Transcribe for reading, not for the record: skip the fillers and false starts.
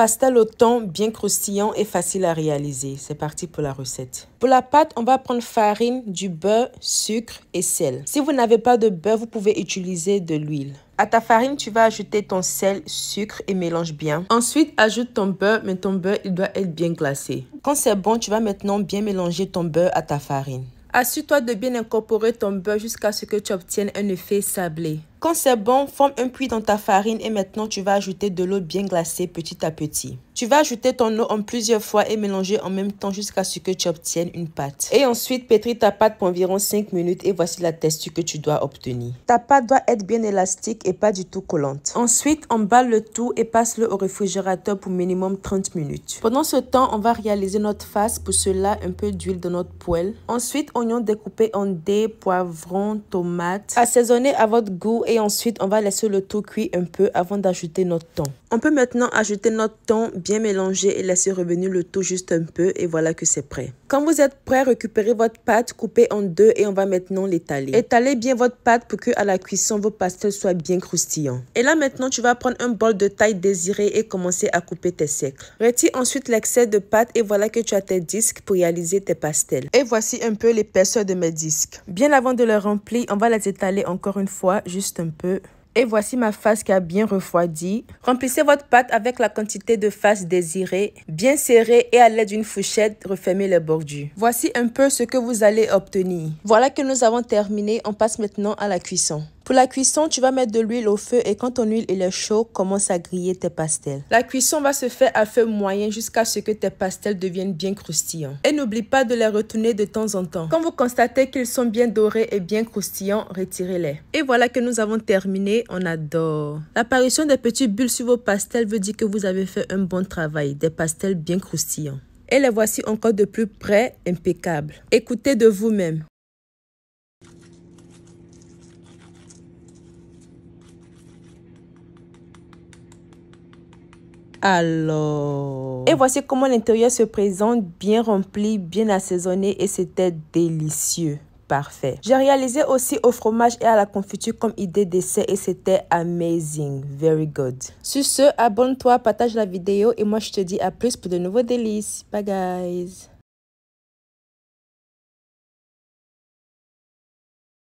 pastel au thon bien croustillant et facile à réaliser. C'est parti pour la recette. Pour la pâte, on va prendre farine, du beurre, sucre et sel. Si vous n'avez pas de beurre, vous pouvez utiliser de l'huile. À ta farine, tu vas ajouter ton sel, sucre et mélange bien. Ensuite, ajoute ton beurre, mais ton beurre, il doit être bien glacé. Quand c'est bon, tu vas maintenant bien mélanger ton beurre à ta farine. Assure-toi de bien incorporer ton beurre jusqu'à ce que tu obtiennes un effet sablé. Quand c'est bon, forme un puits dans ta farine et maintenant tu vas ajouter de l'eau bien glacée petit à petit. Tu vas ajouter ton eau en plusieurs fois et mélanger en même temps jusqu'à ce que tu obtiennes une pâte. Et ensuite, pétris ta pâte pour environ 5 minutes et voici la texture que tu dois obtenir. Ta pâte doit être bien élastique et pas du tout collante. Ensuite, emballe le tout et passe-le au réfrigérateur pour minimum 30 minutes. Pendant ce temps, on va réaliser notre farce. Pour cela, un peu d'huile dans notre poêle. Ensuite, oignons découpés en dés, poivrons, tomates. Assaisonnez à votre goût. Et ensuite, on va laisser le tout cuire un peu avant d'ajouter notre thon. On peut maintenant ajouter notre thon bien mélangé et laisser revenir le tout juste un peu. Et voilà que c'est prêt. Quand vous êtes prêt, récupérez votre pâte, coupez en deux et on va maintenant l'étaler. Étalez bien votre pâte pour que à la cuisson, vos pastels soient bien croustillants. Et là maintenant, tu vas prendre un bol de taille désirée et commencer à couper tes cercles. Retire ensuite l'excès de pâte et voilà que tu as tes disques pour réaliser tes pastels. Et voici un peu l'épaisseur de mes disques. Bien avant de les remplir, on va les étaler encore une fois, juste un peu. Et voici ma farce qui a bien refroidi. Remplissez votre pâte avec la quantité de farce désirée, bien serrée et à l'aide d'une fourchette, refermez les bordures. Voici un peu ce que vous allez obtenir. Voilà que nous avons terminé, on passe maintenant à la cuisson. Pour la cuisson, tu vas mettre de l'huile au feu et quand ton huile est chaude, commence à griller tes pastels. La cuisson va se faire à feu moyen jusqu'à ce que tes pastels deviennent bien croustillants. Et n'oublie pas de les retourner de temps en temps. Quand vous constatez qu'ils sont bien dorés et bien croustillants, retirez-les. Et voilà que nous avons terminé, on adore. L'apparition des petites bulles sur vos pastels veut dire que vous avez fait un bon travail, des pastels bien croustillants. Et les voici encore de plus près, impeccables. Écoutez de vous-même. Alors, et voici comment l'intérieur se présente, bien rempli, bien assaisonné et c'était délicieux. Parfait. J'ai réalisé aussi au fromage et à la confiture comme idée d'essai et c'était amazing. Very good. Sur ce, abonne-toi, partage la vidéo et moi je te dis à plus pour de nouveaux délices. Bye guys.